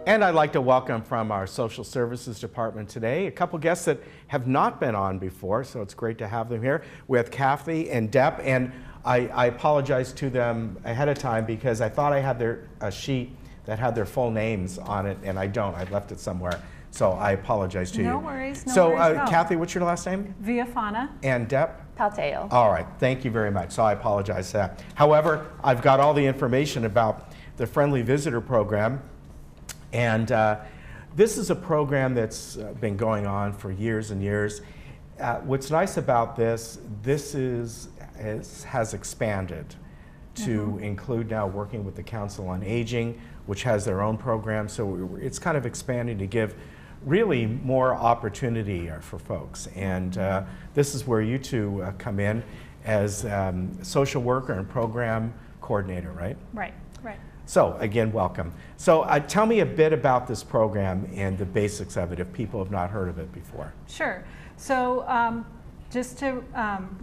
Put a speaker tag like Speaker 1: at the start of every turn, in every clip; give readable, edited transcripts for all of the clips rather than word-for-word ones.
Speaker 1: And I'd like to welcome from our Social Services Department today a couple guests that have not been on before, so it's great to have them here. We have Kathy and Depp, and I apologize to them ahead of time because I thought I had a sheet that had their full names on it, and I don't. I left it somewhere, so I apologize to you.
Speaker 2: No worries, no
Speaker 1: so,
Speaker 2: worries.
Speaker 1: Kathy, what's your last name?
Speaker 2: Viafana.
Speaker 1: And Depp?
Speaker 3: Palteo.
Speaker 1: All right, thank you very much. So I apologize for that. However, I've got all the information about the Friendly Visitor Program. And this is a program that's been going on for years and years. What's nice about this has expanded to include now working with the Council on Aging, which has their own program. So it's kind of expanding to give really more opportunity for folks. And this is where you two come in as social worker and program coordinator, right?
Speaker 2: Right, right.
Speaker 1: So again, welcome. So tell me a bit about this program and the basics of it if people have not heard of it before.
Speaker 2: Sure. So just to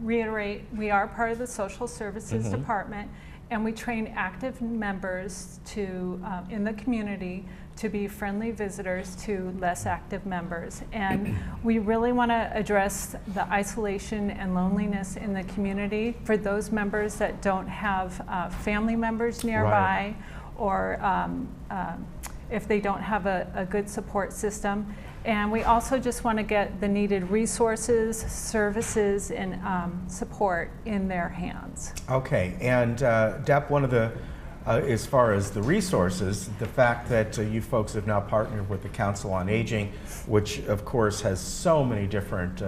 Speaker 2: reiterate, we are part of the Social Services Department, and we train active members to in the community to be friendly visitors to less active members. And we really want to address the isolation and loneliness in the community for those members that don't have family members nearby, or if they don't have a good support system. And we also just want to get the needed resources, services, and support in their hands.
Speaker 1: Okay, and Depp, one of the, as far as the resources, the fact that you folks have now partnered with the Council on Aging, which of course has so many different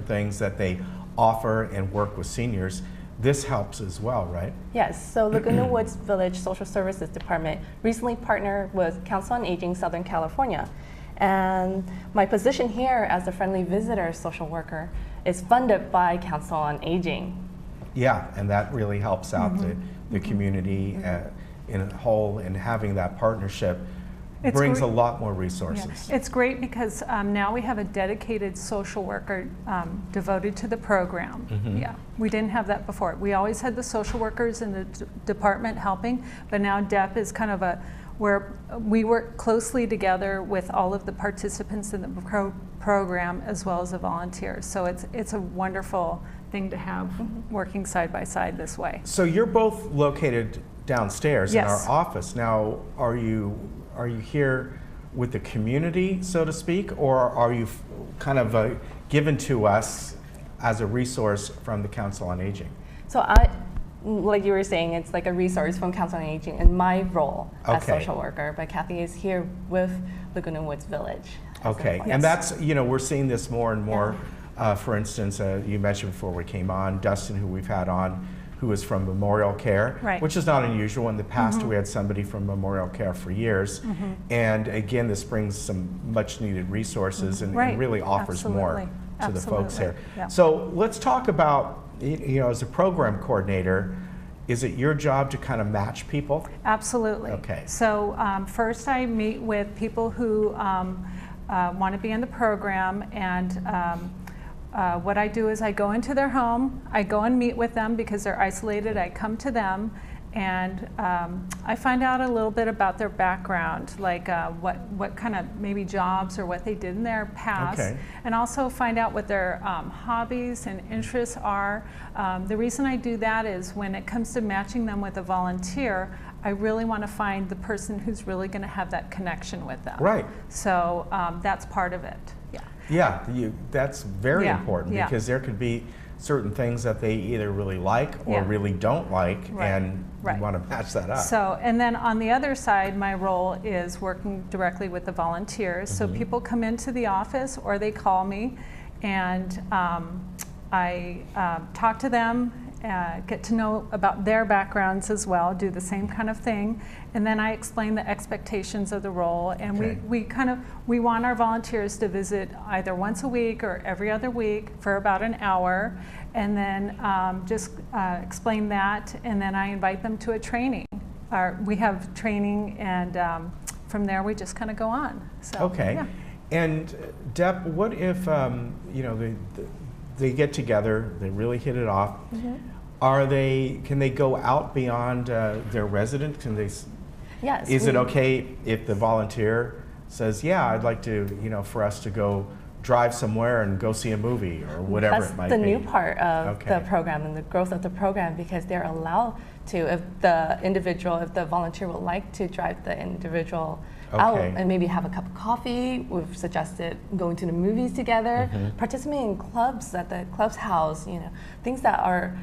Speaker 1: things that they offer and work with seniors, this helps as well, right?
Speaker 3: Yes, so Laguna Woods Village Social Services Department recently partnered with Council on Aging Southern California. And my position here as a friendly visitor social worker is funded by Council on Aging.
Speaker 1: Yeah, and that really helps out the community in a whole, and having that partnership brings a lot more resources.
Speaker 2: Yeah. It's great because now we have a dedicated social worker devoted to the program. Yeah, we didn't have that before. We always had the social workers in the department helping, but now Depp is kind of where we work closely together with all of the participants in the program as well as the volunteers. So it's a wonderful thing to have working side by side this way.
Speaker 1: So you're both located downstairs in our
Speaker 2: Yes.
Speaker 1: office. Now, are you here with the community, so to speak, or are you kind of given to us as a resource from the Council on Aging?
Speaker 3: So like you were saying, it's like a resource from Council on Aging in my role as social worker, but Kathy is here with Laguna Woods Village.
Speaker 1: Okay, and that's, we're seeing this more and more. For instance, you mentioned before we came on, Dustin, who we've had on, who is from Memorial Care, which is not unusual. In the past, we had somebody from Memorial Care for years. And again, this brings some much needed resources and really offers more to the folks here.
Speaker 2: Yeah.
Speaker 1: So let's talk about, as a program coordinator, is it your job to kind of match people?
Speaker 2: Absolutely.
Speaker 1: Okay.
Speaker 2: So first I meet with people who want to be in the program, and what I do is I go into their home, I go and meet with them because they're isolated, I come to them, and I find out a little bit about their background, like what kind of maybe jobs or what they did in their past, and also find out what their hobbies and interests are. The reason I do that is when it comes to matching them with a volunteer, I really want to find the person who's really going to have that connection with them.
Speaker 1: Right.
Speaker 2: So that's part of it.
Speaker 1: Yeah, that's very important because there could be certain things that they either really like or really don't like, and you want to match that up.
Speaker 2: So, and then on the other side, my role is working directly with the volunteers. So people come into the office or they call me, and I talk to them, get to know about their backgrounds as well, do the same kind of thing, and then I explain the expectations of the role, and we want our volunteers to visit either once a week or every other week for about an hour, and then just explain that, and then I invite them to a training. We have training, and from there we just kind of go on. So,
Speaker 1: And Depp, what if they get together, they really hit it off? Can they go out beyond their residence? Can they
Speaker 3: Yes.
Speaker 1: Is it okay if the volunteer says, yeah, I'd like to, for us to go drive somewhere and go see a movie or whatever
Speaker 3: That's
Speaker 1: it might
Speaker 3: the
Speaker 1: be?
Speaker 3: new part of
Speaker 1: Okay.
Speaker 3: the program and the growth of the program, because they're allowed to, if the volunteer would like to drive the individual out
Speaker 1: Okay.
Speaker 3: and maybe have a cup of coffee. We've suggested going to the movies together, participating in clubs at the club's house, things that are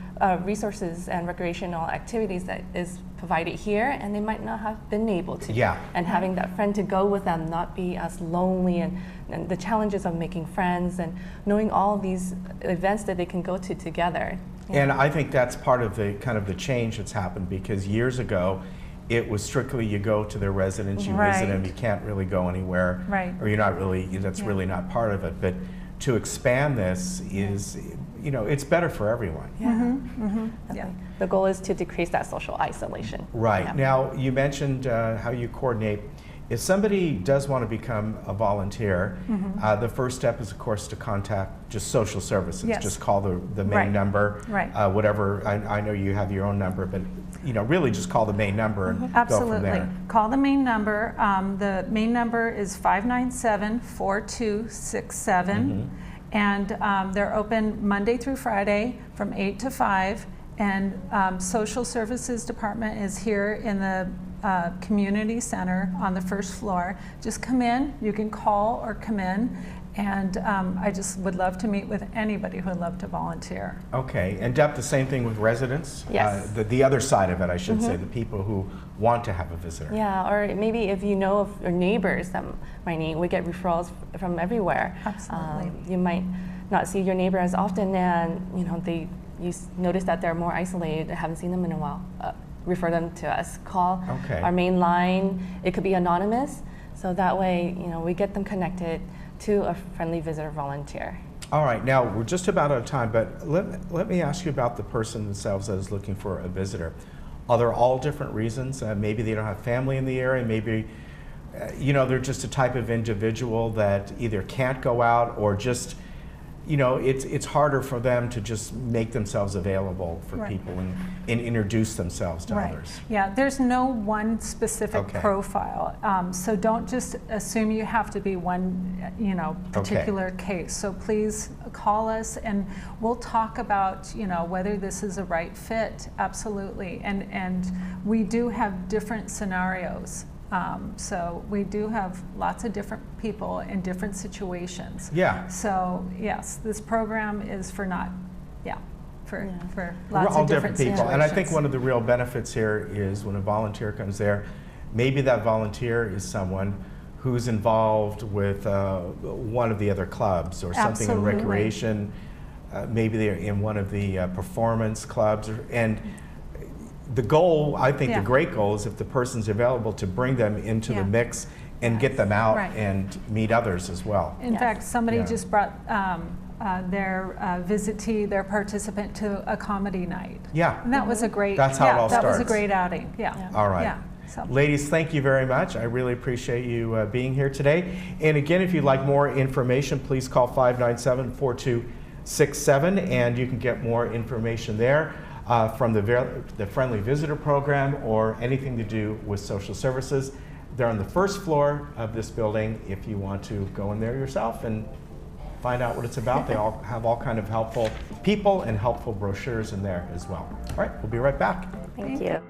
Speaker 3: resources and recreational activities that is provided here, and they might not have been able to.
Speaker 1: Yeah.
Speaker 3: And having that friend to go with them, not be as lonely, and the challenges of making friends and knowing all these events that they can go to together.
Speaker 1: And I think that's part of the kind of the change that's happened, because years ago, it was strictly you go to their residence, you visit them,
Speaker 2: Right.
Speaker 1: you can't really go anywhere,
Speaker 2: Right.
Speaker 1: or you're not really, that's really not part of it. But to expand this is, it's better for everyone.
Speaker 3: Definitely. The goal is to decrease that social isolation.
Speaker 1: Right.
Speaker 3: Yeah.
Speaker 1: Now, you mentioned how you coordinate. If somebody does want to become a volunteer, the first step is, of course, to contact just social services.
Speaker 2: Yes.
Speaker 1: Just call the main
Speaker 2: Right.
Speaker 1: number.
Speaker 2: Right.
Speaker 1: Whatever. I know you have your own number, but really just call the main number and go from
Speaker 2: Absolutely.
Speaker 1: there.
Speaker 2: Call the main number. The main number is 597-4267. And they're open Monday through Friday from 8 to 5. And Social Services Department is here in the community center on the first floor. Just come in. You can call or come in. And I just would love to meet with anybody who would love to volunteer.
Speaker 1: Okay. And Deb, the same thing with residents?
Speaker 3: Yes.
Speaker 1: The other side of it, I should say, the people who want to have a visitor.
Speaker 3: Yeah, or maybe if you know of your neighbors that might need, we get referrals from everywhere.
Speaker 2: Absolutely.
Speaker 3: You might not see your neighbor as often, and you notice that they're more isolated, haven't seen them in a while. Refer them to us. Call
Speaker 1: Okay.
Speaker 3: our main line. It could be anonymous, so that way we get them connected to a friendly visitor volunteer.
Speaker 1: All right, now we're just about out of time, but let me ask you about the person themselves that is looking for a visitor. Are there all different reasons? Maybe they don't have family in the area, maybe they're just a type of individual that either can't go out or just, it's harder for them to just make themselves available for
Speaker 2: Right.
Speaker 1: people and introduce themselves to others.
Speaker 2: Yeah, there's no one specific
Speaker 1: Okay.
Speaker 2: profile. So don't just assume you have to be one, particular case. So please call us and we'll talk about, whether this is a right fit. Absolutely. And we do have different scenarios. So we do have lots of different people in different situations.
Speaker 1: Yeah.
Speaker 2: So yes, this program is for
Speaker 1: We're
Speaker 2: lots
Speaker 1: all
Speaker 2: of different
Speaker 1: people.
Speaker 2: situations.
Speaker 1: And I think one of the real benefits here is when a volunteer comes there, maybe that volunteer is someone who's involved with one of the other clubs or something in
Speaker 2: Absolutely.
Speaker 1: recreation. Maybe they're in one of the performance clubs. And the goal, I think
Speaker 2: Yeah.
Speaker 1: the great goal is if the person's available to bring them into
Speaker 2: Yeah.
Speaker 1: the mix and get them out
Speaker 2: Right.
Speaker 1: and meet others as well.
Speaker 2: In
Speaker 3: Yes.
Speaker 2: fact, somebody
Speaker 1: Yeah.
Speaker 2: just brought their visitee, their participant to a comedy night.
Speaker 1: Yeah.
Speaker 2: And that was a great,
Speaker 1: That's how it all
Speaker 2: that was a
Speaker 1: starts.
Speaker 2: great outing, yeah.
Speaker 1: All right.
Speaker 2: Yeah, so.
Speaker 1: Ladies, thank you very much. I really appreciate you being here today. And again, if you'd like more information, please call 597-4267 and you can get more information there from the Friendly Visitor Program or anything to do with social services. They're on the first floor of this building if you want to go in there yourself and find out what it's about. They all have all kind of helpful people and helpful brochures in there as well. All right, we'll be right back.
Speaker 3: Thank you.